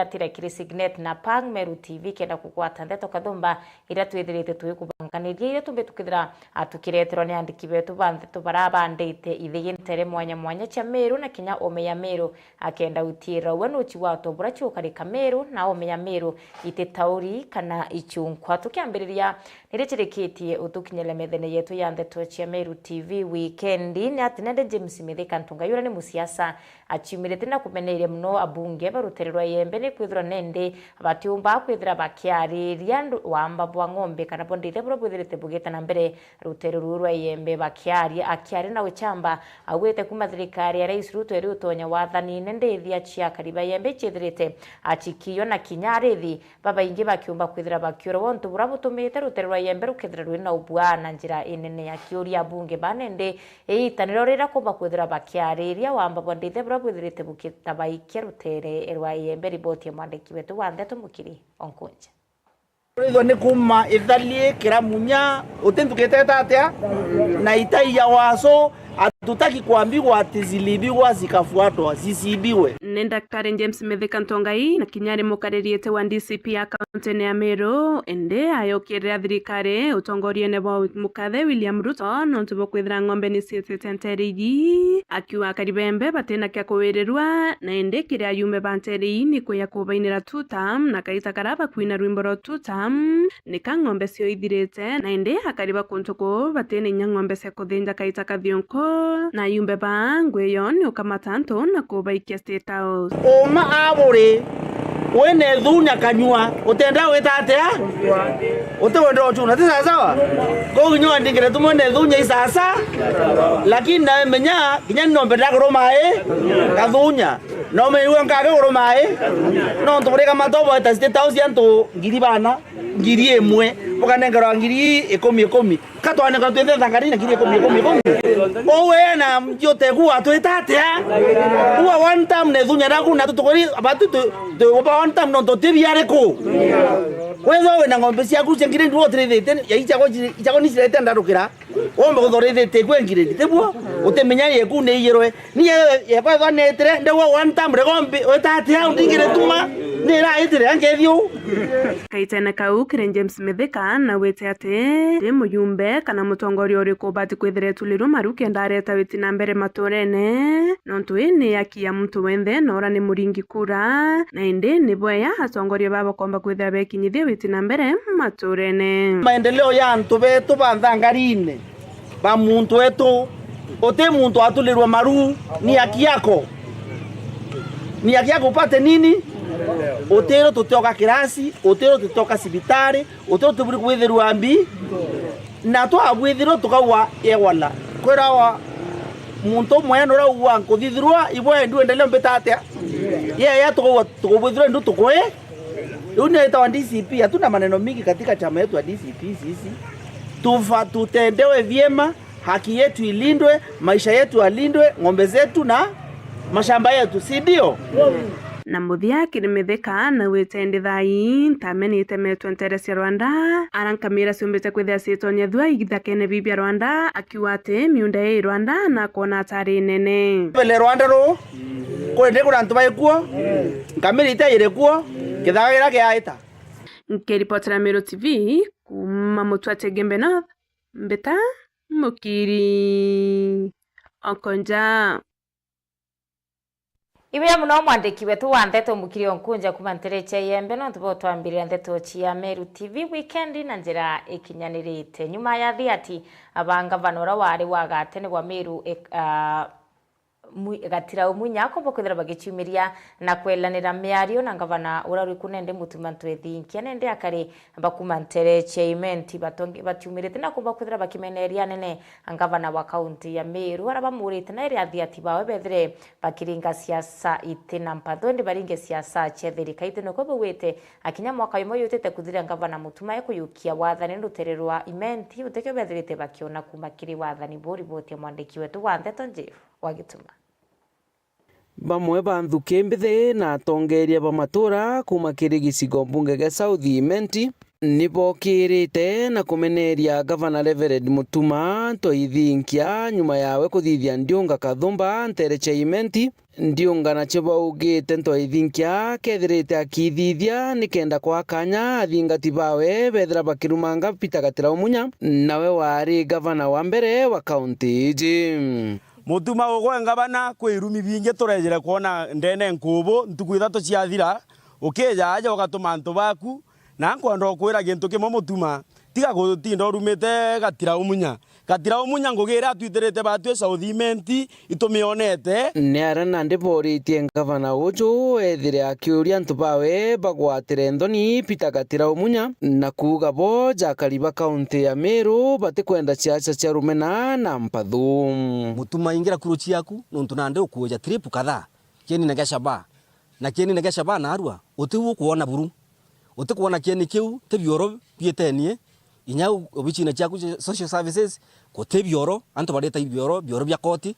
atira kiri Signet na Pang Meru TV kenda kukwata ndeto kathumba ira twithirite tuikubanganirie ira tumbe tukithira atukireterwo ni andiki betu banthetu barabandite ithigintere mwanya mwanya cha Meru na kinya Omeya Meru akenda utira wanuchi wato burachi ukarika Meru na Omeya Meru ite tauri kana ichunkwa tukiambiriria nirichirikitie utukinyele methene yetu ya ndeto cha Meru TV weekend ni atinende James Mithika Ntunga yura ni musiasa achiumirite na kumeneire mno abunge barutererwa yembe ni kwithira nende batiumba kwithira bakiariria wamba bwa ng'ombe kana bondite bro bwithirite bugita na mbere ruterero rwa yembe bakiaria akiari na uchamba agwete kuma thirikari ya Rais Ruto eri utonya wathani nende thia chia kariba yembe chithirite achikiyo na kinyarithi baba ingi bakiumba kwithira bakiura wontu bura butumite ruterero yembe rukithira rwina ubwa na njira inene ya kiuria bunge banende eitaniro rira kumba kwithira bakiariria wamba bondite bro bwithirite bugita baikia rutere rwa yembe riboti ya mwandiki wetu wa ndeto mukiri onkunja Ritho ni kuma ithalie kiramunya utentukite tatia na itaiya waso atutaki kuambiwa ati zilibiwa zikafuatwa zisibiwe. Ni Daktari James Mithika Ntongai na kinyari mukaririete wa DCP ya kaunti ya Meru ende ayokirira thirikari utongoria ne wa mukathe William Ruto nontubo kwithira ng'ombe ni cietenterigi akiwa karibembe batena kya kuwirirwa na ende kiria yume banteri ni kuya kubainira tutam na kaita karaba kuina rwimbo ro tutam ni ka ng'ombe cio ithirite na ende akariba kuntuko batene nya ng'ombe cia kuthinja kaita kathionko na yumbe bangwe yoni ukamatanto na kubaikia State House. Oma abore wene dhunya kanyua utenda wetatea utewenda ochuna tisa sawa ko nyoa ndingire tumone dhunya isasa lakini na menya kinya nombe ndakoro mae kathunya no me iwe ngage oro mae no ntureka matobo ta State House yanto ngiri bana ngiri emwe bukanengero ngiri 10 katwane katwende thangari na ngiri 10 owe na mjote kuwa twetatea kuwa one time ne dhunya ndaku na tutukori abatu to one time no totibiare ko wezo we na ngombe cia kuche ngire nduo trethete ya ichago ni cirete ndarukira ombe guthorethete kwengire tebuo utemenya yeku ne yirwe ni ye kwa thonete ndewo one time regombe wetatea ndingire tuma ni ra itire angethio kaitene kau kire James Mithika na wete ate de muyumbe kana mutongoria uri kubati kwithire tuliro maruke ndareta witi na mbere maturene nontu ine yakia mtu wenthe nora ni muringi kura na inde ni boya atongoria baba komba kwithira bekinyithie witi na mbere maturene maendeleo ya antu betu banthangarine ba muntu wetu ote muntu atulirwa maru ni haki yako upate nini otero tutoka kirasi otero tutoka sibitari otero tuburi kwithirwa ambi na to agwithiro tukawa ewala kwirawa muntu mweno ra uwa kuthithirwa ibwe ndu endelea mbetate ya tukubwithirwa ndu tukwe une itawa DCP hatuna maneno mingi katika chama yetu ya DCP sisi tutendewe vyema haki yetu ilindwe maisha yetu alindwe ng'ombe zetu na mashamba yetu si ndio na muthia kiri Mithika na witendi thai ntamenite metwe nteresi Rwanda arankamira ciumbite kwithia citonya thua igithakene bibia Rwanda akiwa ati miunda ya Rwanda na kuona atari nene vele Rwanda ro kwende kuna ntu baikuo nkamirite ire kuo kithagira kiaita nkiripotera Meru TV kuma Mutwate Gembe North mbeta mukiri okonja Ibya muno mwandiki wetu wa ndeto mukiri onkunja kuma ntereche yembe no tubo twambiria ndeto chia Meru TV weekend na njira ikinyanirite nyuma ya thiati abanga vanora wari wagatene wa Meru gatira umunya ko bokwithira bagichumiria na kwelanira miario na ngavana urari kunende mutumantu ethinkia nende akari bakuma ntereche event batongi bachumirite na kuba kwithira bakimeneria nene ngavana wa county ya Meru araba murite na iri athiati bawe bethire bakiringa siasa itina mpathonde baringe siasa chethiri kaite no ko bwete akinya mwaka imo yotete kuthira ngavana mutuma ekuyukia wathani ndutererwa event uteke bethirite bakiona kumakiri wathani bori bote mwandiki wetu wa ndeto Jeff wagituma bamwe banthuke mbithi na atongeria ba matura kuma kiri gicigo mbunge ga South Imenti nibokirite na kumeneria gavana Reverend Mutuma toithinkia nyuma yawe kuthithia Ndiunga Kathumba nterecheimenti Ndiunga na chibaugite ntoithinkia kethirite akithithia nikenda kwa kanya athingati bawe bethira bakirumanga Peter Gatira Munya nawe wari gavana wa mbere wa kaunti iji Mutuma ugwe ngabana kwirumi binge turejere kuona ndene nkubu ntuku 3 ciathira ukija aja ugatuma antu baku na nkwenda okwira gintu kimwe Mutuma tiga gutinda urumite Gatira Umunya ngugira atwiterete batwe Southiment itumionete ni arana ndiboritie gavana uju ethire akiuria antu bawe bagwatire nthoni Peter Gatira Umunya na kuga bo jakariba kaunti ya Meru batikwenda ciaca cia rumena na mpathu. Mutuma ingira kuruchi yaku nuntu nande ukuja trip kadhaa kieni na gashaba na arua utiwu kuona buru utikuona kieni kiu tebioro bietenie inya obichina chaku social services kotebioro anto bareta ibioro bya koti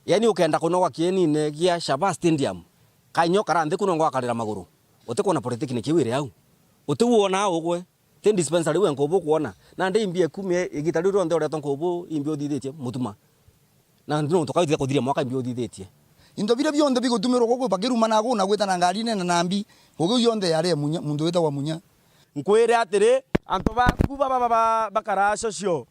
yani ukenda kunoga kieni ne gia Shaba Stadium kanyo karande kunongo akarira maguru utikuona politiki ne kiwire au utiwona ugwe ten dispensary we nkobo kuona na ndi imbie kumie igitari ronde ore tonkobo imbio dithitie Mutuma na ndo tokaithia kuthiria mwaka imbio dithitie into bire bionde bigutumirwo goko bakiruma nago na gweta na ngari nene na nambi gogo yonde yare Munya mundu weta wa Munya nkwire atiri antu baku bakarasho cio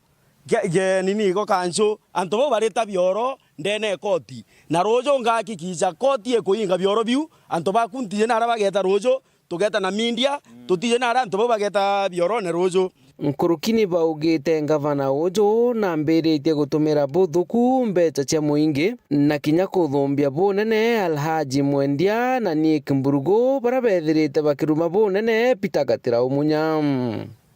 ge nini go kancho antu bo bareta bioro ndene koti na rojo ngaki kija koti ekuinga bioro biu antu baku ntiye na bageta rojo tugeta na media tutiye na antu bo bageta bioro ne rojo nkurukini baugite gavana uju na mbiritie gutumira buthuku mbeca cia muingi na kinya kuthumbia bunene Alhaji Mwendia na Nick Mburugu bara bethirite bakiruma bunene Peter Gatira Umunya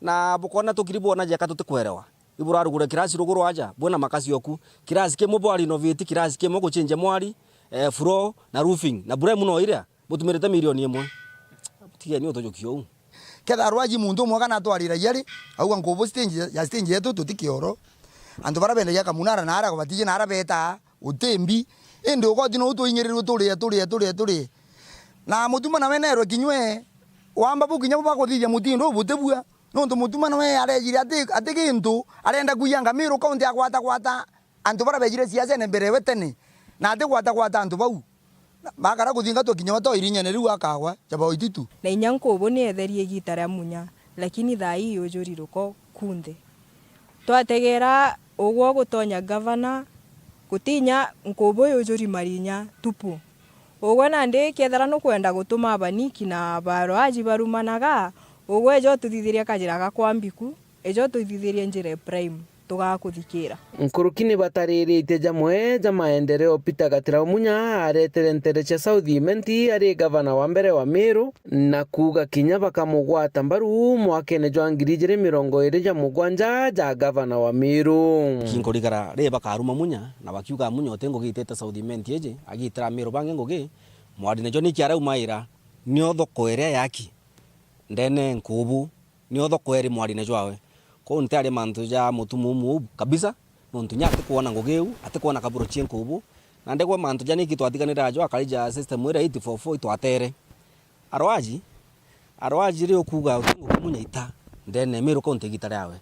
na bukona tukiribona jaka tutikwerewa iburarugura kirasi ruguru aja bona makasi yoku kirasi kemo bwari innovate kirasi kemo guchinja mwari floor na roofing na bure muno ira butumirite milioni 1 tiga ni otojokio ketha rwaji mundu mwaga na twarira yari au nkobo stage yetu tutikioro andu bara bende yaka munara na ara batije na ara beta utembi ende ugoti no utoinyerirwo turi na Mutuma na wenero kinywe wamba bukinya bakuthithia mutindo butebua no ndo Mutuma na we arejire ati gintu arenda kuyanga Meru kaunti ya kwata andu bara bejire siasa ne mbere wetene na ati kwata andu bau bakara kuthinga tukinya to irinya ne riu akagwa jaba oititu na inyanko bone etherie gitara Munya lakini thai yojoriruko kunde twategera ogwo gutonya gavana gutinya nkobo yojori marinya tupu ogwo nande kethara no kwenda gutuma abaniki na baro aji barumanaga ogwo ejo tuthithiria kajira gakwambiku ejo tuthithiria njire prime tugakuthikira nkurukini batariritie jamwe ja maendeleo Peter Gatira Umunya aretere ntere cia Southiment ari gavana wa mbere wa Meru na kuga kinya bakamugwata mbaru mwakene jwa 2027 ja gavana wa Meru kinkorigara re bakaruma Munya na bakiuga Munya otengo gitete Southiment eje agitira Meru bange ngoge mwadi nejo nikiara umaira niotho koerea yaki ndene nkubu niotho koeri mwadi nejo awe ko ntare mantu ja mutumumu kabisa nontu nya atikuona ngogeu atikuona kaburo chienkubu na ndegwa mantu ja niki twatiganira jo akalija system ira 844 itwatere arwaji ri okuga utungu Munya ita ndene Meru konte gitare yawe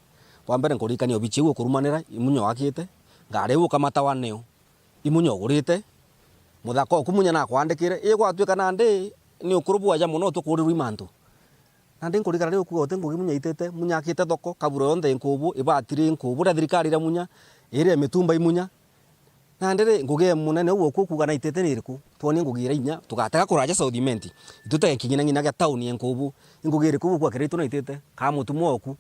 wambere nkurikani obichi ugo kurumanira Munya wakite ngare uka matawa neo Munya ogurite muthako Munya na kwandikire igwatwika nande ni ukurubu aja muno tukurirwa imantu nande nkurikara ryo kuga otengo Munya itete Munya akite thoko kaburo yonde nkubu ibatiri nkubu ra thirikari ra Munya ire mitumba imunya nande nguge munene uwo kuga na itete niriku tuone ngugira inya tugataka kuraja Southiment itutege kinyina ngina ga town yenkubu ngugire kubu kwa kiretu na itete ka mutumu oku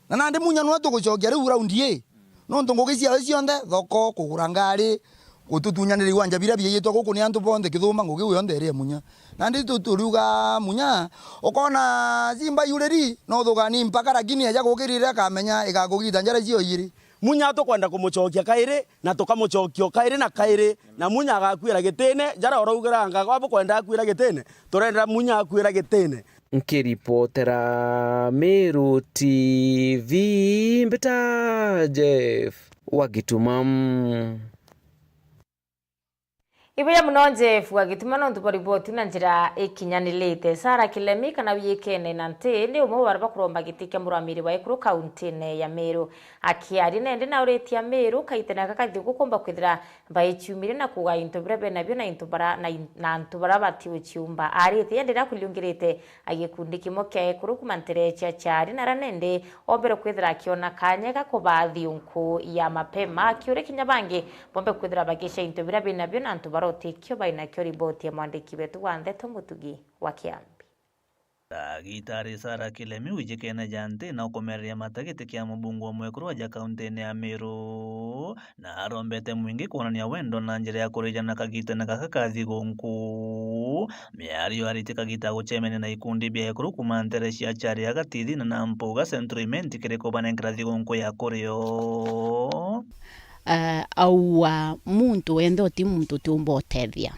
na nande Munya no tugucokia riu round ye no ntungugisia cionde thoko kugura ngari ututunyaniri wanja bira biyetwa guku ni antu bonde kithuma ngugi uyonde ire Munya nandi tuturiuga Munya ukona zimba yureri no thugani mpaka lakini aja gukirira kamenya igagugita njara cio yiri Munya tukwenda kumucokia kairi na tukamucokio kairi na Munya agakwira gitene jara oraugira ngagwa bukwenda akwira gitene turenda Munya akwira gitene nkiripotera Meru TV mbita Jeff Wagitumam Ibuya munonje fuga gituma no ntuboriboti na njira ikinyanilite Sara Kilemi kana wiyekene nante ni umo baraba kuromba gitike muramiri wa Ekuru county ne ya Meru akiari nende na ureti ya Meru kaitena kakathi gukomba kwithira bayicyumire na kuga into brebe nabyo na into bara na ntubara bati ucyumba ari yendera kulyungirite agikundi kimoke Ekuru kumantere cyari naranende obero kwithira kiona kanye gakobathi unku ya mapema kiure kinyabange bombe kwithira bagisha into brebe nabyo na ntubara otikyo baina kyo riboti ya mwandiki wetu wa Ndeto Mutugi wa Kiambi. Gitari Sara Kilemi wijekena jante na ukomeria matagete kia mbungu wa Mwekuru waja kauntene ya Meru na arombete mwingi kuonania wendo na njere ya kureja na kagita na kakakazi gonku miario hariti kagita kuchemene na ikundi bia Ekuru kumantere shiachari ya gatidi na nampuga sentrumenti kireko banengrazi gonku ya koreo au muntu wende oti muntu tumbo otethia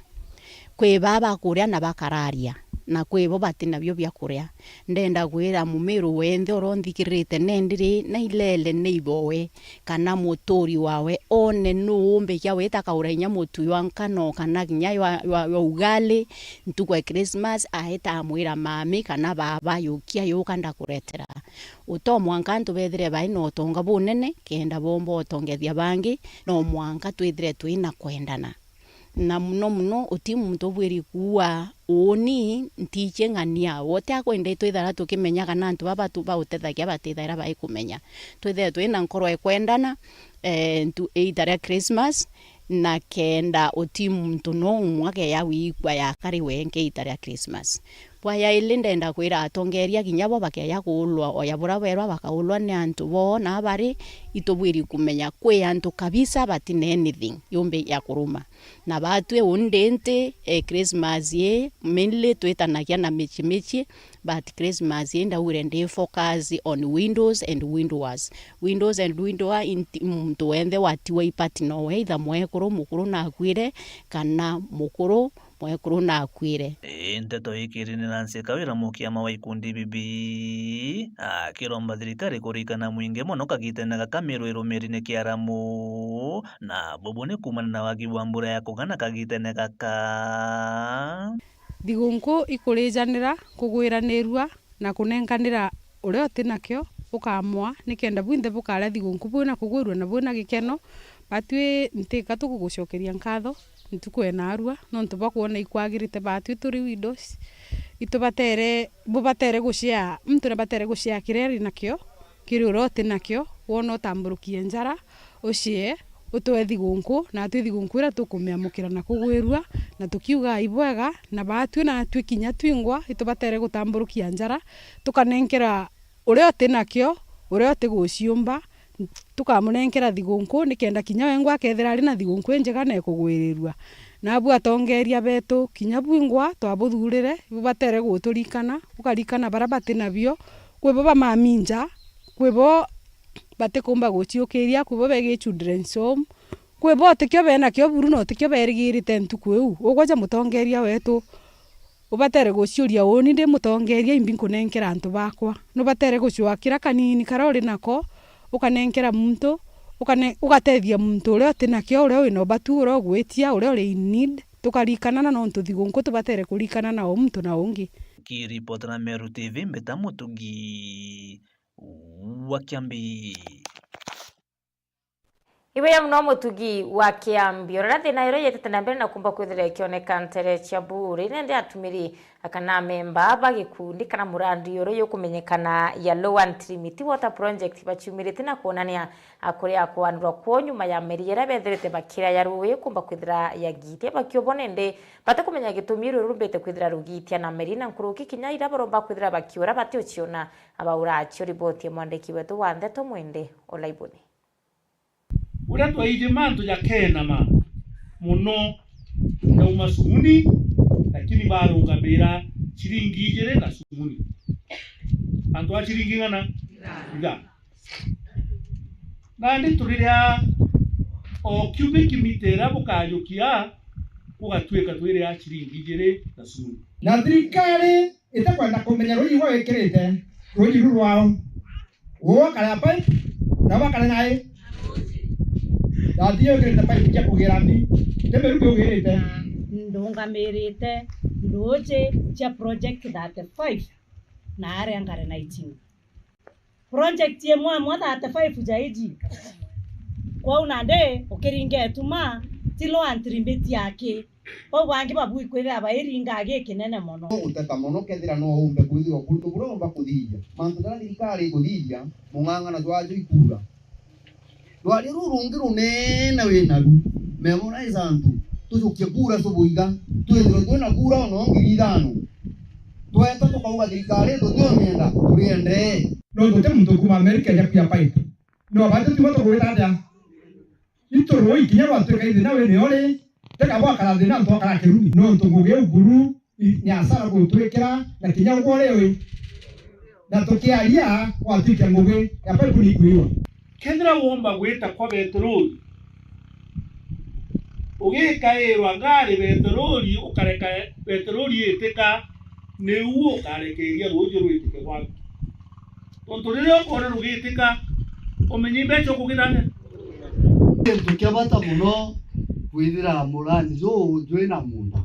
kwi baba kuria na bakararia na kwi bo batina byo bya kuria ndenda gwira mumiru wende oronthikirite nendiri na ilele neibowe kana motori wawe one nuumbe kya weta kaurenya mutu yankano kana ginya wa ugali ntukwa Christmas aheta amwira mami kana baba yukia yukanda kuretera uto mwankantu bethire baino tonga bunene kenda bombo otongethia bangi no mwanka twithire twina kwendana na muno uti muntu bwiri kuwa oni ntiche ngania wote akwende twithara tukimenya kana antu baba tu bautethagia batithira bai kumenya twithe twina nkoro ekwendana ntu eitara Christmas na kenda uti muntu no mwake ya wikwa ya kari wenke itara Christmas bwa ya ilindenda kwira atongeria ginyabo bakeya kulwa oyabura berwa bakaulwa ni antu bo na bari itobwiri kumenya kwe antu kabisa batine anything yombe ya kuruma na batwe undente Christmas ye mainly twetanagia na mechi but Christmas ye ndaure ndi focus on windows and windowers mtu wende watiwa ipati no either Mwekuru mukuru na akwire kana mukuru Mwekuru na akwire Nteto ikiri ni Nancy Kawira mukiama wa ikundi bibi kiromba thirikari kurikana mwingi muno kagitena gakamirwo irumirine kiaramu na bobone kumana na wagibwa mbura ya kugana kagitene gaka thigunku ikurijanira kugwiranirwa na kunenganira uria otinakyo ukamwa nikenda bwinde bukara thigunku bwina kugwirwa na bwina gikeno batwi ntika tugugucokeria nkatho ntukwena arua no ntuba kuona ikwagirite batwi turi windows itubatere bubatere gucia mtu na batere gucia kireri nakyo kiri urote nakyo wona tamburukie njara ucie utwe thigunku na atwi thigunku ira tukumiamukira na kugwirwa na tukiuga ibwega na batwi na atwi kinya twingwa itubatere gutamburukia njara tukanenkera uria otinakyo uria otiguciumba tukamunenkera thigunku nikenda kinya wengwa kethera ari na thigunku njega na kugwirirwa na abu atongeria betu kinya bwingwa twabuthurire bubatere guturikana ukarikana barabati nabyo kwebo bamaminja kwebo batekumba guciukiria kwebo bege children's home kwebo tekyo bena kyo buru no tekyo berigirite ntukweu ugoja mutongeria wetu ubatere guciuria woni ndi mutongeria imbi kunenkera antu bakwa no batere gucwakira kanini karori nako ukanenkera muntu ugatethia muntu uria otinakyo uria wina batu uria gwetia uria uri in need tukarikana na no ntuthigunku tubatere kurikana na muntu na ungi kiripota na Meru TV Mbeta Mutugi wa Kiambi. Ibuya muno Mutugi wa Kiambi orate na iro yete na mbere na kumba kwithire kioneka ntere cia buri nende atumiri akana memba bagikundi kana murandi yoro yo kumenyekana ya Low and Trinity Water Project bachumirite na kuonania akuri akwanirwa kwa nyuma ya meriera betherete bakira ya ruwe kumba kwithira ya gite bakiobonende bate kumenya gitumiro rumbete kwithira rugitia na merina nkuruki kinya ira baromba kwithira bakiora bate uciona abaura acio riboti mwandiki wetu wa Ndeto Mwende Olaibuni uria twaije mantu ya kenama muno na umasumuni lakini barungamira chiringi ijere na sumuni antu a chiringi ngana nga nandi turiria o cubic meter bukayukia ugatweka twire a chiringi ijere na sumuni na thirikari itakwenda kumenya rũi rwa wĩkĩrĩte rũi rwao gũkara pipe na bakara naĩ ndathiĩ wĩkĩrĩte pipe cia kũgĩra mbi temeru kĩũgĩrĩte ndungamirite ndoje cha project 35 na are angare 19 project ye mwa 35 jaiji kwa unande okiringe tuma tilo antrimbeti yake o wangi babu kwira abairinga age kinene mono uteka mono kethira no umbe kwithirwo kundu buromba kuthija mantu ndara thirikari kuthija mung'ang'ana twaje ikura rwari rurungi runene winaru memorize antu tujukie kura tubuiga twithirwo twina kura ono ngiri 5 tweta tukauga thirikari tutiomienda turiende no ndote muntu kuma America ya pia pipe no bado timoto kuwetaja ito roi kinya watu kai dina we neole teka bwa kala dina ndo kala kirumi no ntunguge uguru nya sara gutwekera na kinya ngorewe na tukiaria watike nguge ya pipe ni kuiwa kendra womba gweta kwa betroli ugikairwa ngari betroli ukareka betroli eteka neuo karekeria rojo rwitike kwa tonto rero ora rugitika omenyi becho kugidane tukabata muno kwithira murani zo joina munda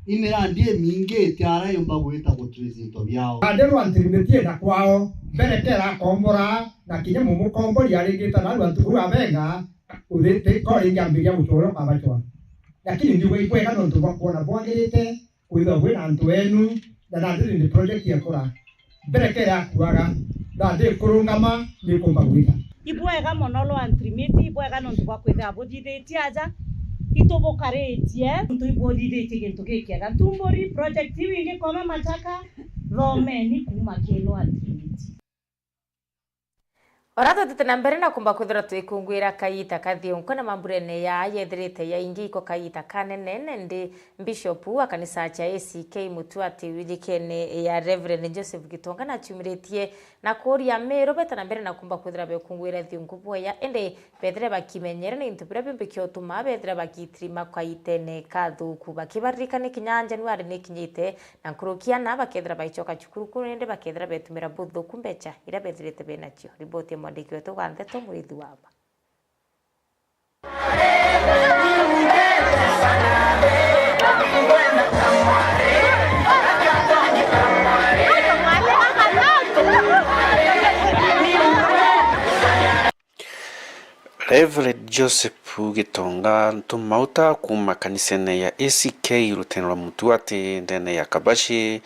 imirandi mingi tiara yomba gwita gutwizinto byao andero antrimetie na kwao berekera kombora na kinya mumukombori aligita na rwantu abenga urete kori ngambiria mutoro kabachwa lakini ndiwe ikwega no tubakuona bwagirite kwitha gwina antu enu na ndiri ni project ya kura berekera kuaga ndade kurungama ni kumba gwita ibwega monolo antrimiti ibwega no tubakwitha abodithiti aja itobokaretie ntu ibodithiti gintu gikiaga tumbori project wingi koma mataka romeni kuma kelo antrimiti Orato tutena mbere na kumba kwithira twikungwira kaita kathionko na mamburene ya yethirite ya ingi iko kaita kanene ndi bishop wa kanisa cha ACK Mutuati wijikene ya Reverend Joseph Gitonga na chumiritie na kuria mero betana mbere na kumba kwithira bekungwira thionko boya ende bethire bakimenyera ni ntubira bimbikyo tuma bethire bakitrima kaitene kathuku bakibaririkane kinya Januari ni kinyite na nkurukia na bakethira baichoka chukuru kunende bakethira betumira buthu kumbecha ira bethirite benacho riboti mwandiki wetu wa Ndeto Murithi Wamba. Reverend Joseph Gitonga ntumauta kuma kanisene ya ACK Ruteno rwa Mutuati ndene ya Kabashi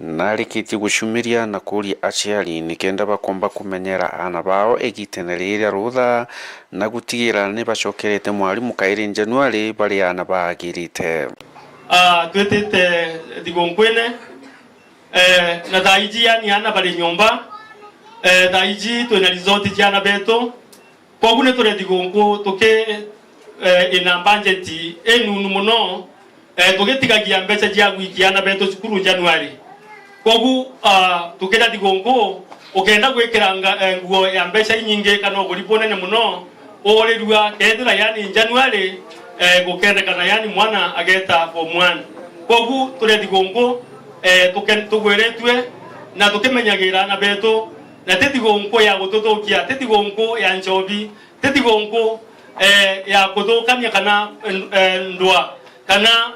narikitie gushumiria na kuri aciari nikenda bakomba kumenyera ana bao egitene riria rutha na gutigira ni bacokerete mwarimu kairi Januari bari ana bagirite twetete digonkwene na daiji yani ana bari nyomba daiji twena resort jana beto pogune tore digonko toke ina budget enunu muno tugetigagia mbeca cia gwikiana beto cukuru Januari kogu tukenda digonko ukenda gwikira nguo ya mbeca nyingi kana ogulipone ne muno orirwa kethira yani Januari gukendekana yani mwana ageta form 1 kogu tore digonko tugweretwe na tukimenyagira na beto na tetigonko ya gututhukia tetigonko ya njobi tetigonko ya kuthukania kana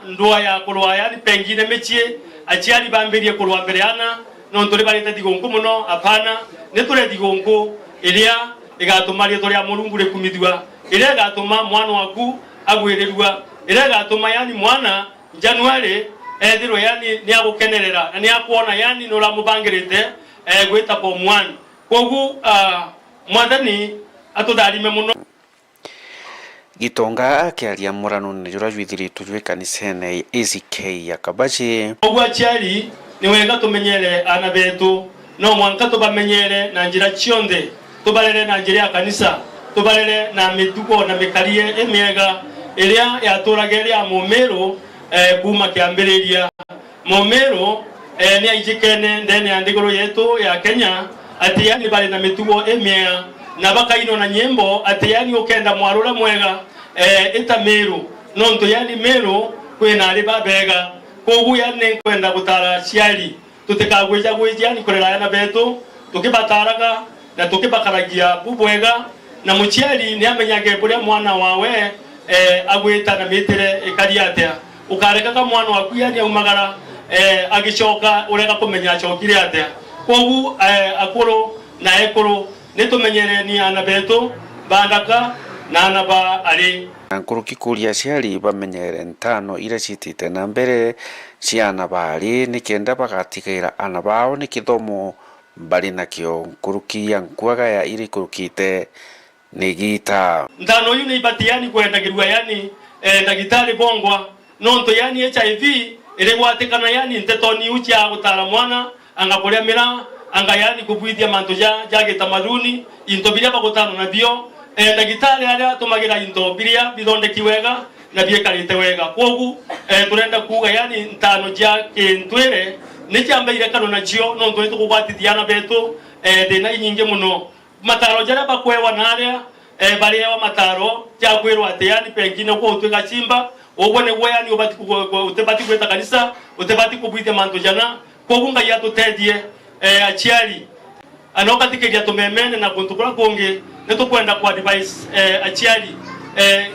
ndwa ya kurwa yani pengine mechie aciari bambirie kurwa mbere ana no turi bari tetigonko muno apana ne turi digonko iria igatumaria turi amurungu rekumithwa iria igatuma mwana waku agwirirwa iria igatuma yani mwana Januari ethirwo yani ni agukenerera na ni akuona yani no ramubangirite gwita form 1 kogu mwathani atutharime muno Gitonga akiaria murano ni jura jwithiritu jwe kanisene ACK ya Kabashi kogu aciari ni wega tumenyere ana betu no mwanka tubamenyere na njira cionthe tubarere na njira ya kanisa tubarere na mituko na mikarie emiega iria yaturagere ya mumero kuma kiambiriria mumero ni aijikene ndene andigoro yetu ya Kenya ati yani bali na mitugo emea na bakaino na nyembo ati yani ukenda mwarura mwega eta meru nonto yani meru kwena ari babega kogu yani kwenda gutara ciari tutikagwija gwija yani kurera yana betu tukibataraga na tukibakaragia bubwega na muciari ni amenyage buria mwana wawe agwita na mitire ikariatea ukareka ka mwana waku yani aumagara agicoka ureka kumenya acokire atia kogu akoro na ekoro nitumenyere ni ana beto bandaka na anaba ari Nkuruki kuria ciari bamenyere ntano ira citite na mbere ciana bari nikenda bagatigaira ana bao ni kithomo bari nakio nkuruki ya nkwaga ya iri kurukite ni gita ntano yu ni batiani kwenda girwa yani ndagitari bongwa nonto yani HIV ire gwatikana yani ntetoni ucha gutara mwana angakoria mira anga yani kubwithia mantu ja gitamaduni into biria bagutana na bio ndagitari aria tumagira into biria bithondeki wega na biekarite wega kogu turenda kuga yani ntano ja kintwire ni cyambeire kano na cio no ntwe tukugwatithiana betu thina nyingi muno mataro jara bakwewa naria bari wa mataro ja kwirwa ati yani pengine ko utweka chimba ubone we yani utebati kweta kanisa utebati kubwite mantu jana kogu nga ya tutedie achiari anoka tikeria tumemene na kuntu kula konge netukwenda kwa device achiari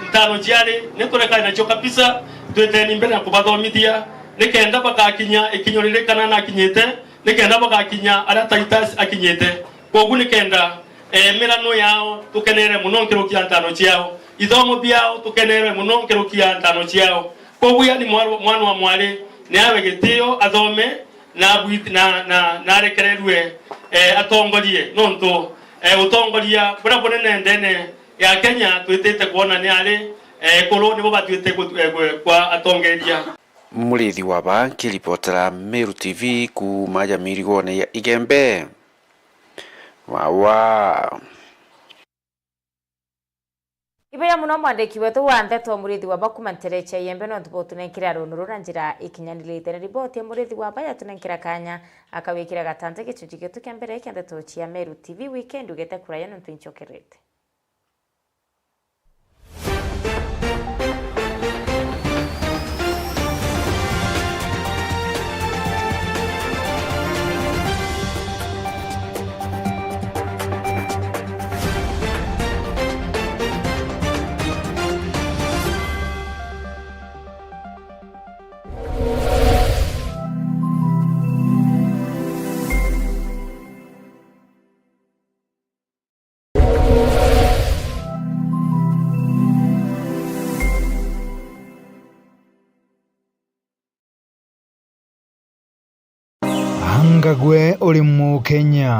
ntano jare netureka na choka pisa tweteni mbele na kubathomithia nikenda bakakinya ikinyorire kana na kinyete nikenda bakakinya ara taitas akinyete kogu nikenda mirano yao tukenere muno nkirukia ntano ciao ithomo biao tukenere muno nkirukia ntano ciao kogu yani mwana wa mwari ni awe gitio athome na bwiti na rekererwe atongorie nonto utongoria bura bonene ndene ya Kenya twitete kuona ni ari koloni bo batwite kwa atongeria Murithi wa banki ripotera Meru TV ku maja mirigone ya Igembe wawa Ibaya muno mwandiki wetu wa Ndeto Murithi wa bakumantere cha Igembe no tubo tunenkira runuru na njira ikinyanirite na riboti ya Murithi wa baya tunenkira kanya akawikira gatante gicuji gitu kya mbere kya Ndeto cia Meru TV weekend ugete kuraya no twinchokerete Ngagwe uri mu Kenya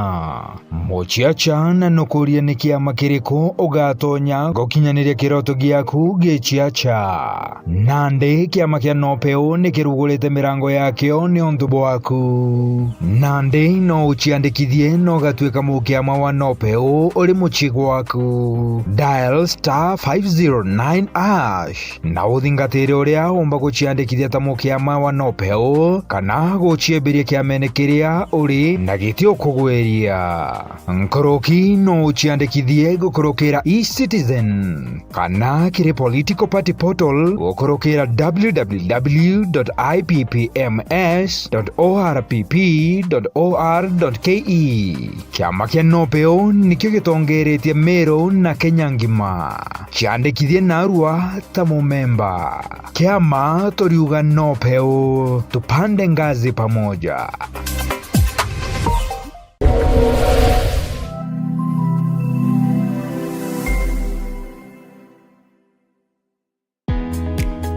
muchiacha na nukuria ni kiama kiriko ugatonya gokinyaniria kiroto giaku gichiacha nande kiama kia nopeo ni kirugurite mirango yakio ni ontubo waku nande no uchiandikithie no gatwika mukiama wa nopeo uri muchigo waku dial *509# na uthingatire uria umba guchiandikithia ta mukiama wa nopeo kana guchiembiria kiamene kiria uri na gitio kugweria nkoroki no uchiandikithie gukorokera eCitizen kana kiri political party portal gukorokera www.ipms.orpp.or.ke kiama kia nopeo nikio gitongeretie Meru na Kenya ngima chiandikithie narua ta mumemba kiama toriuga nopeo tupande ngazi pamoja.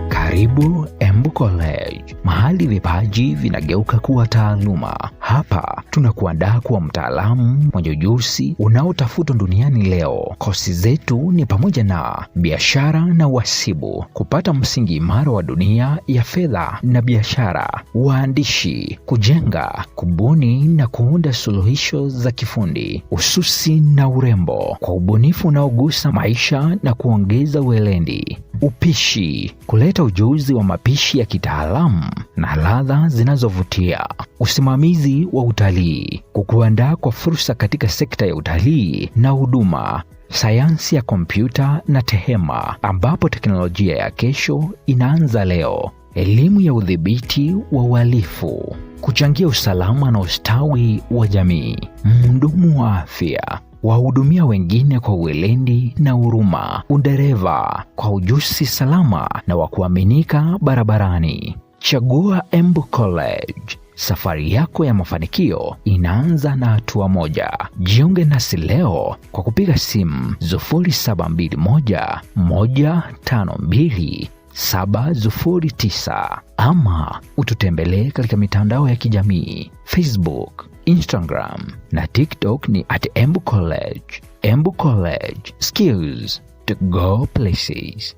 Karibu Embu College, mahali vipaji vinageuka kuwa taaluma. Hapa tunakuandaa kuwa mtaalamu mwenye ujuzi unaotafutwa duniani leo. Kosi zetu ni pamoja na biashara na uhasibu, kupata msingi imara wa dunia ya fedha na biashara, uandishi, kujenga, kubuni na kuunda suluhisho za kifundi, ususi na urembo kwa ubunifu unaogusa maisha na kuongeza weledi, upishi, kuleta ujuzi wa mapishi ya kitaalamu na ladha zinazovutia, usimamizi wa utalii, kukuandaa kwa fursa katika sekta ya utalii na huduma, sayansi ya kompyuta na tehema ambapo teknolojia ya kesho inaanza leo, elimu ya udhibiti wa uhalifu, kuchangia usalama na ustawi wa jamii, mhudumu wa afya, wahudumia wengine kwa uwelendi na huruma, udereva kwa ujuzi salama na wa kuaminika barabarani. Chagua Embu College. Safari yako ya mafanikio inaanza na hatua moja. Jiunge nasi leo kwa kupiga simu 0721 152 709 ama ututembelee katika mitandao ya kijamii Facebook, Instagram na TikTok ni @Embu College. Embu College, skills to go places.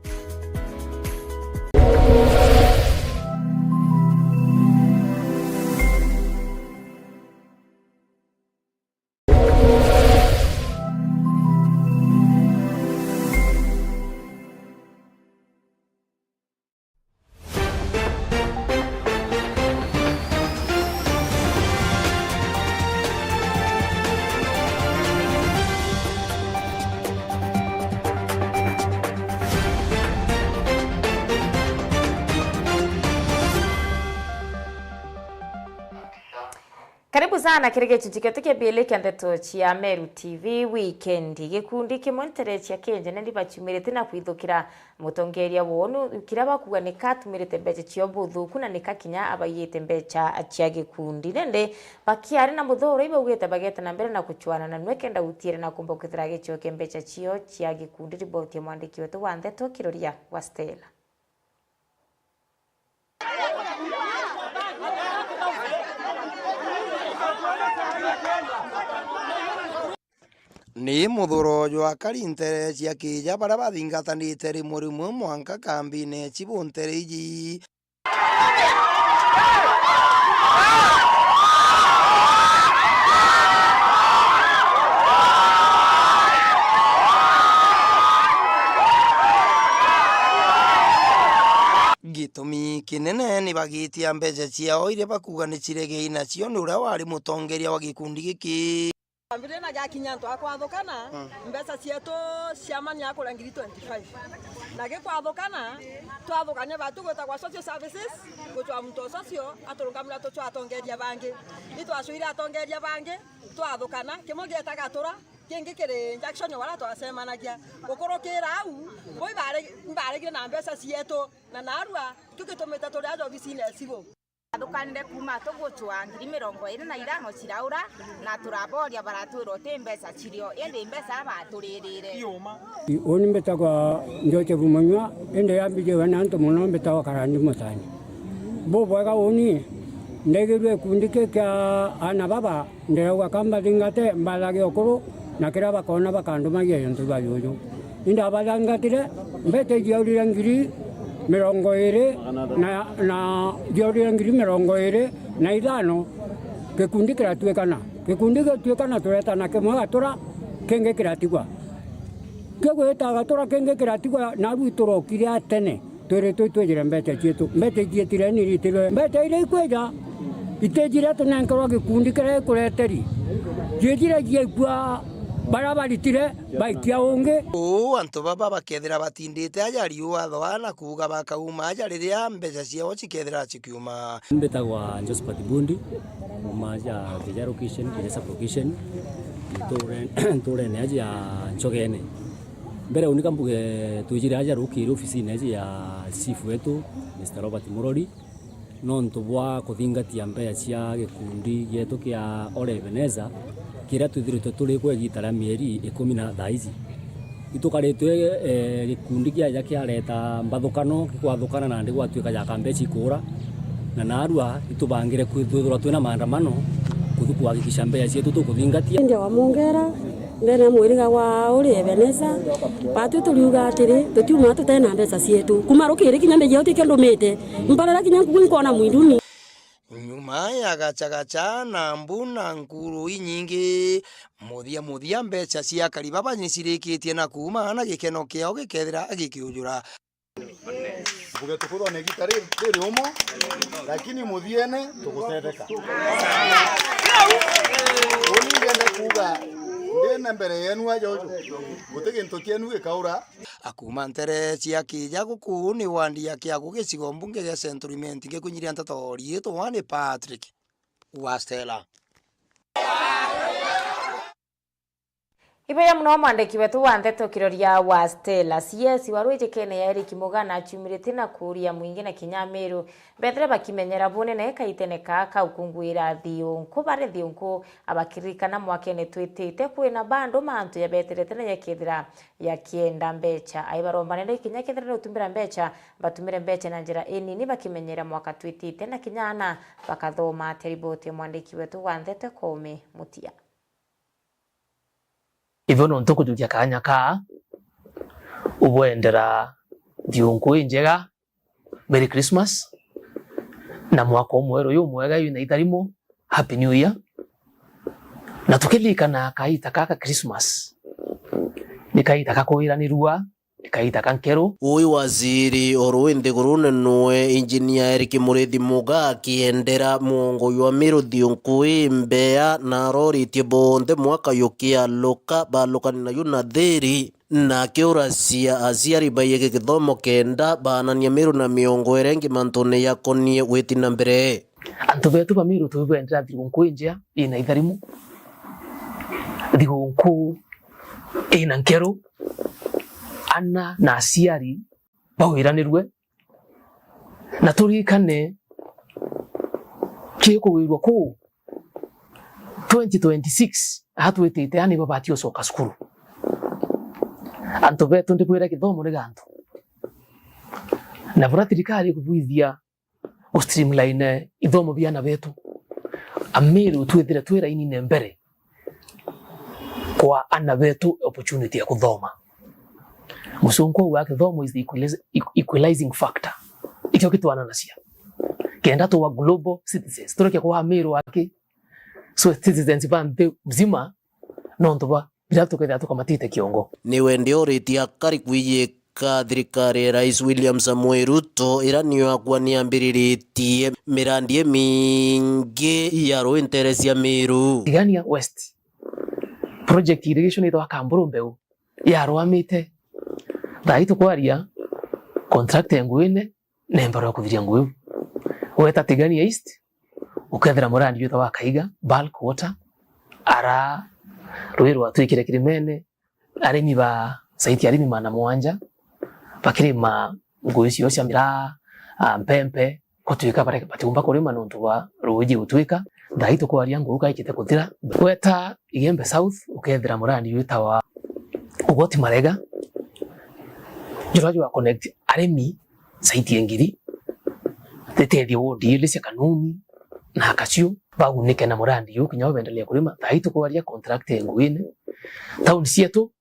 Karibu sana kirege chijiketu kebele kyandeto chia Meru TV weekend gikundi kimontere chia kenje nendi bachumirite na kwithukira mutongeria wonu kiraba kuganika tumirite mbecha cio buthu kuna nikakinya abayite mbecha chia gikundi nende bakiari na muthoro ibo ugete bageta na mbere na kuchwana na nwekenda gutire na kumbukithira gicio kembecha cio chia gikundi riboti ya mwandiki wetu wa Ndeto Kiroria wa Stella. Ni muthuro jwa karintere cia kija bara bathingatanite rimwe rimwe mwanka kambine chibuntere iji gitumi kinene ni bagitia mbeca ciao iria bakuga ni cirege inacio ni uria wari mutongeria wa gikundi giki. Ambire na gakinya ntwa kwathukana mbeca cietu ciamania yakura ngiri 25 na gikwathukana twathukania batu gota kwa social services gutwa mtu socio aturungamira tuchwa atongeria bangi itwasuire atongeria bangi twathukana kimo getaga tura kingi kiri injection wala twasemanagia gukorokira au boy bare na mbeca cietu na narua tukitumita turi ajo business ibo Adukanire kuma tuguchwa ngiri 25 ciraura na turaboria baratwiro te mbeca cirio ende mbeca baturirire oni mbetagwa njoche bumanywa ende yambije wana nto muno mbetagwa karandi mutani bo bwaga oni ndegirwe kundike kya ana baba ndewa kamba dingate mbalage okoro na kira bakona bakandumagia yonto bayoyo inda balangatire mbete jiaurira ngiri 20 na jiaurira ngiri 25 kikundi kiratwekana turetana kemwe gatura kenge kiratigwa kegweta gatura kenge kiratigwa na rwitoro kiria tene twere twitwejire mbete cietu mbete cietire ni ritire mbete ile ikweja itejire tunenkorwa gikundi kire kureteri jiejire jiekwa barabaritire baikia unge antu baba bakethira batindite aja riua thwana kuga bakauma aja riria mbeca ciao cikethira cikiuma. Mbetagwa Josephat Bundi umaja Tejaro Kitchen Tejasa Kitchen tore ne aja chogene mbere unika mbuge tujire aja rukiri ofisini aja ya chief wetu Mr. Robert Murori nonto bwa kuthingatia mbeca cia gikundi gietu kia Ole Ebeneza kira twithirite turi kwegitara mieri 10 na thaici itukaritwe gikundi kia kiareta mbathukano gikwathukana na ndi gwatuika ya kambechi kura na narua itubangire kwithura twina maandamano kuthikuhakikisha mbeca cietu tukuthingatia ndio wa mungera ndene mwiriga wa Ole Ebeneza batu tuliuga atiri tutiuma tutena mbeca cietu kumarukire kinya mbeca yote kendumite mbarara kinya kuinkona mwinduni nyuma ya gacha na mbuna nkuru inyingi muthia mbeca cia karibaba nicirikitie na kuma na gikeno kiao gikethira gikiujura buge tukuthwa ne gitari riri umo lakini muthiene tugutetheka unigende kuga ndene mbere yenu ajojo gutege nto kienu gikaura akuma ntere cia kija guku ni wandia kiagu gicigo mbunge gia Centralment gikunyiria ntatori eto wane Patrick wa Stella. Ibeya muno mwandiki wetu wa Ndeto Kiroria wa Stella CS waruje kene ya Eric Mugana achumirite na kuria mwingi na Kinyameru bethre bakimenyera bunene kaitene kaka ukungwira thionko bare thionko abakirikana mwakene twitite kwina bando mantu ya beterete na yakithira ya kienda mbecha aibarombanire kinya kithira utumbira mbecha batumire mbecha na njira enini bakimenyera mwaka twitite na kinyana bakathoma terribote mwandiki wetu wa Ndeto Kome Mutia. Hivyo nonto kujukia kanya ka ubwendera thionko njega Merry Christmas na mwaka omwero yo mwega yuna itarimo Happy New Year na tukirikana kaita kaka Christmas nikaita kakoiranirua nikaita kankero uyu waziri orwende gorone noe engineer Eric Murethi Muga akiendera muongo ywa Meru thionko Mbeya na roritie bonde mwaka yokia loka balokani na yuna theri na kiurasia aciari baiyege githomo kenda banania Meru na miongo erengi mantone yakonie wetina mbere antu betu ba Meru tubendera thionko njea ina itharimu thionko ina nkero ana na aciari bawiranirwe na turikane kiko wirwa ku 2026 hatwitite ani babati osoka skuru anto betu ndikwira kithomo ni gantu na vura thirikari kubuithia o streamline ithomo biana betu Ameru twithire twira inine mbere kwa ana betu opportunity ya kuthoma musonko wa kithomo is the equalizing factor ikyo kitwana nacia kenda to wa global citizens toroke kwa Ameru wake so citizens bande mzima nonto ba birato kwenda tukamatite kiongo niwe ndio ritia kari kwiyeka thirikari ya Rais William Samoei Ruto iranio akwa niambiriritie mirandie mingi ya interest ya Meru Tigania West project irrigation ito akamburu mbeu ya rwamite daito kwaria contract ya nguine nembaro ya kuthiria nguyu weta Tigania East ukethera murandi yuta wa Kaiga bulk water ara rwero atwikire kirimene arimi ba saiti arimi mana mwanja bakirima nguyu cio cia mira mpempe kutwika bare batumba kurima nontu wa ruji utwika daito kwaria nguyu kaikite kuthira weta Igembe South ukethera murandi yuta wa ugoti marega jurajo wa connect aremi saiti engiri tetethi wodi ile cia kanuni na kacio bagunike na murandi yu kinya bendelea kulima daito kwaria contract ya nguine town cietu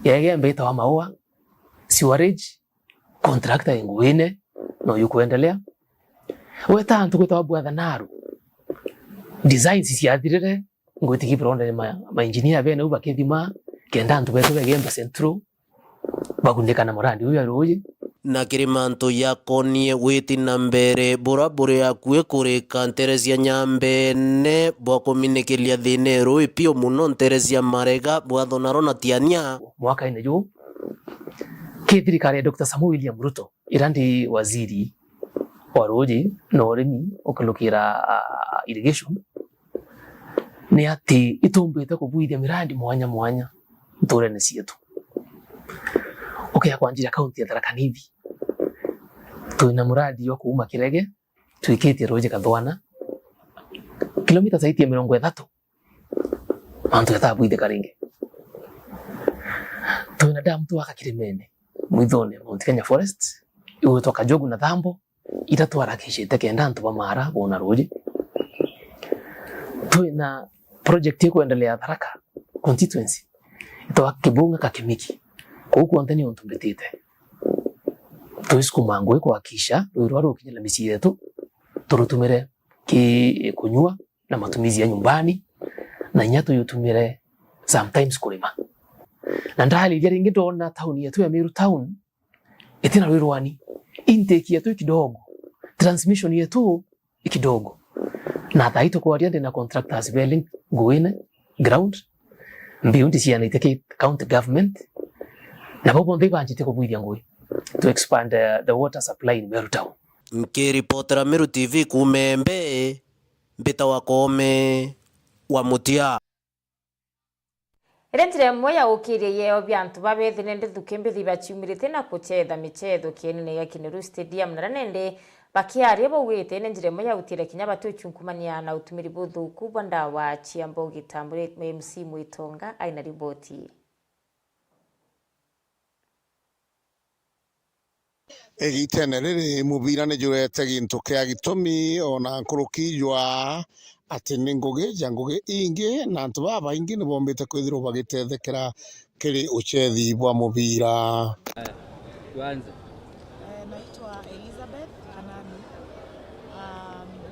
ya Igembe wa maua sewerage contract ya nguine no yukuendelea weta antu kwetwa bwa thanaru designs ciathirire ngwitiki bronde ma engineer bene ubakithima kenda antu betu Igembe Central baguneka na murandi uyu aruji na kirimanto yakonie wetina mbere burabure akue kurika nterezia nyambene bwakominekelia thine rui pio muno nterezia marega bwathonaro na tiania mwaka ine juu kithirikari ya Dr. Samoei William Ruto irandi waziri wa ruji na urimi ukalukira irrigation ni ati itumbite kubuithia mirandi mwanya mwanya nturene cietu kwanjira kaunti ya Tharaka Nithi tuina muradi wa kuuma Kirege twikitie roje Kathwana kilomita zaidi ya 30 antu yatabuithe Karinge tuina damu tu akakirimene mwithone Mount Kenya Forest iwe toka Jogu na Thambo itatwara kishite kenda antu bamara bona roje tuina project yako endelea Tharaka constituency ito Kibunga Kakimiki kuku anteni ontumbetite tuisukuma ngwe kuhakisha rwiro rukinyela misi yetu turutumire ki kunywa na matumizi ya nyumbani na nyato yutumire sometimes kulima na ndali ile ringi dona town yetu ya Meru town itina rwirwani intake yetu kidogo transmission yetu kidogo na taito kwa riende na contractors building goine ground mbiundi ciana iteke county government na bobo ndego anjite kubuithia ngui to expand the water supply in Meru town. Nkiripotera Meru TV kumembe mbita wakome wa Mutia. Irentire moya ukirie yeo byantu babethe nende thukembethi bachiumirite na kuchetha michetho kienene ya Kineru Stadium na nende bakiaria bawite nenjire moya utire kinya batuchunkumania na utumiri buthu kubwa ndawa chiambo gitambure MC Mwitonga aina riboti. Egitene riri mubira ni jurete gintu kia gitumi ona nkurukijwa ati ni ngugi ingi na antu baba ingi ni bombite kwithirwo bagitethekera kiri uchethi bwa mubira. Tuanze. Naitwa Elizabeth Kanani.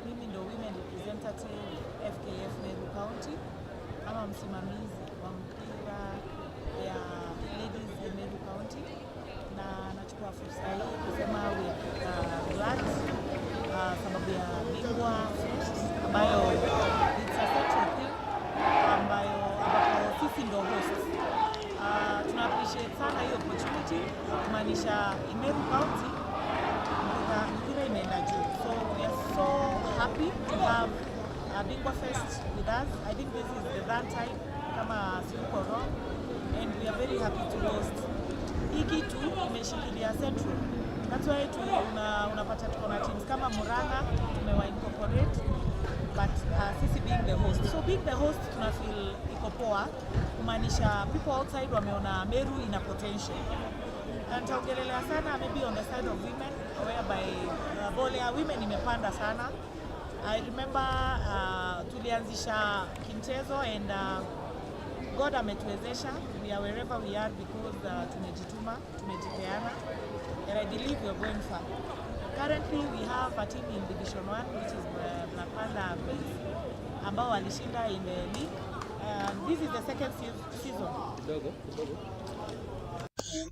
Mimi ndo women representative FKF Meru County kama msimamizi wa mpira ya ladies in Meru County, na nachukua fursa hii kusema we are glad sababu ya bingwa fest ambayo it's a central thing ambayo sisi ndo hosts. Tuna appreciate sana hiyo opportunity kumaanisha Meru County mpira imeenda juu, so we are so happy to have a bingwa fest with us. I think this is the third time kama siko wrong, and we are very happy to host. Hii kitu imeshikilia Central, that's why unapata tuko na teams kama Murang'a tumewa incorporate, but sisi being the host, so being the host tuna feel iko poa kumaanisha people outside wameona Meru ina potential. And taongelelea sana maybe on the side of women whereby bole ya women imepanda sana. I remember tulianzisha kimchezo and God ametuwezesha, we are wherever we are because tumejituma, tumejipeana, and I believe we are going far. Currently we have a team in Division 1 which is Black Panda Queens ambao walishinda in the league. This is the second season.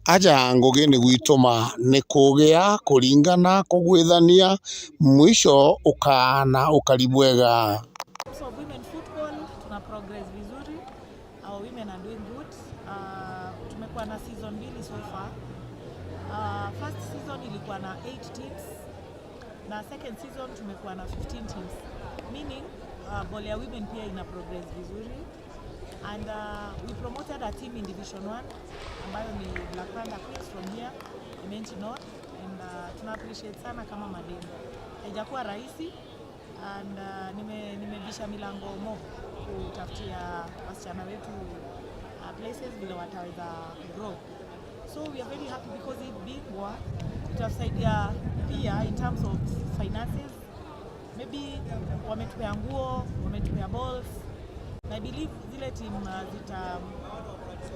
Aja ngugi ni gwituma ni kugia kuringana kugwithania mwisho ukana ukaribwega. So women football tuna progress vizuri, our women are doing good. Tumekuwa na season 2 so far. First season ilikuwa na 8 teams na second season tumekuwa na 15 teams, meaning bole ya women pia ina progress vizuri. And we promoted a team in Division 1 ambayo ni Black Panda Queens from here Imenti North, and tuna appreciate sana kama mademu. Haijakuwa rahisi, and nimebisha milango mob kutafutia wasichana wetu places vile wataweza grow. So we are very happy because it bingwa tutasaidia pia in terms of finances. Maybe wametupea nguo, wametupea balls. I believe zile team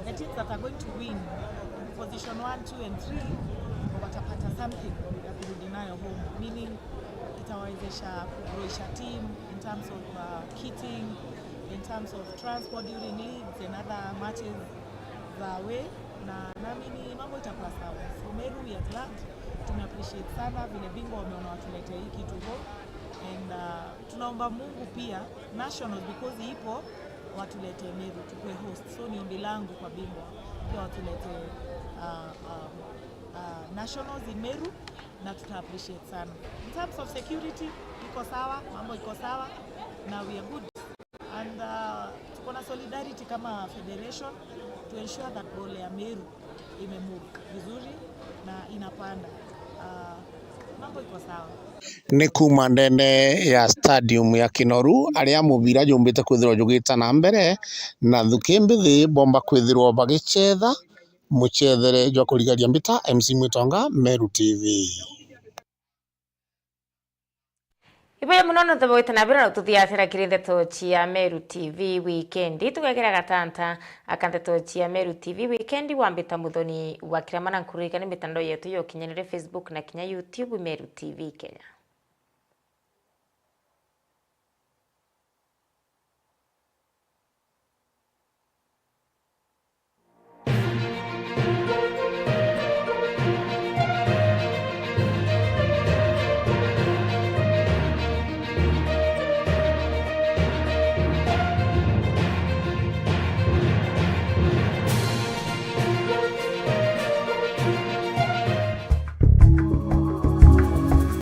the teams that are going to win position 1, 2 and 3 watapata something ya kurudi nayo home, meaning itawawezesha kugroisha team in terms of kitting, in terms of transport during leagues and other matches za away, na naamini mambo itakuwa sawa. So Meru we are glad, tuna appreciate sana vile bingwa wameona watulete hii kitu home, and tunaomba Mungu pia nationals because ipo watulete Meru tukue host. So ni ombi langu kwa bingwa pia watulete nationals in Meru na tuta appreciate sana. In terms of security iko sawa, mambo iko sawa na we are good, and tuko na solidarity kama federation to ensure that bole ya Meru imemove vizuri na inapanda. Mambo iko sawa. Ni kuma ndene ya stadium ya Kinoru aria mubira jumbite kwithirwo jugita na mbere na thukimbithi bomba kwithirwo bagichetha muchethere jwa kurigaria mbita. MC Mwitonga, Meru TV. Iboya munono thabogete na bira tuthiathira kirindeto chia Meru TV weekend tugekera gatanta akandeto chia Meru TV weekend wambita muthoni wa kiramana nkurika ni mitandao yetu yo kinyanire Facebook na kinya YouTube Meru TV Kenya.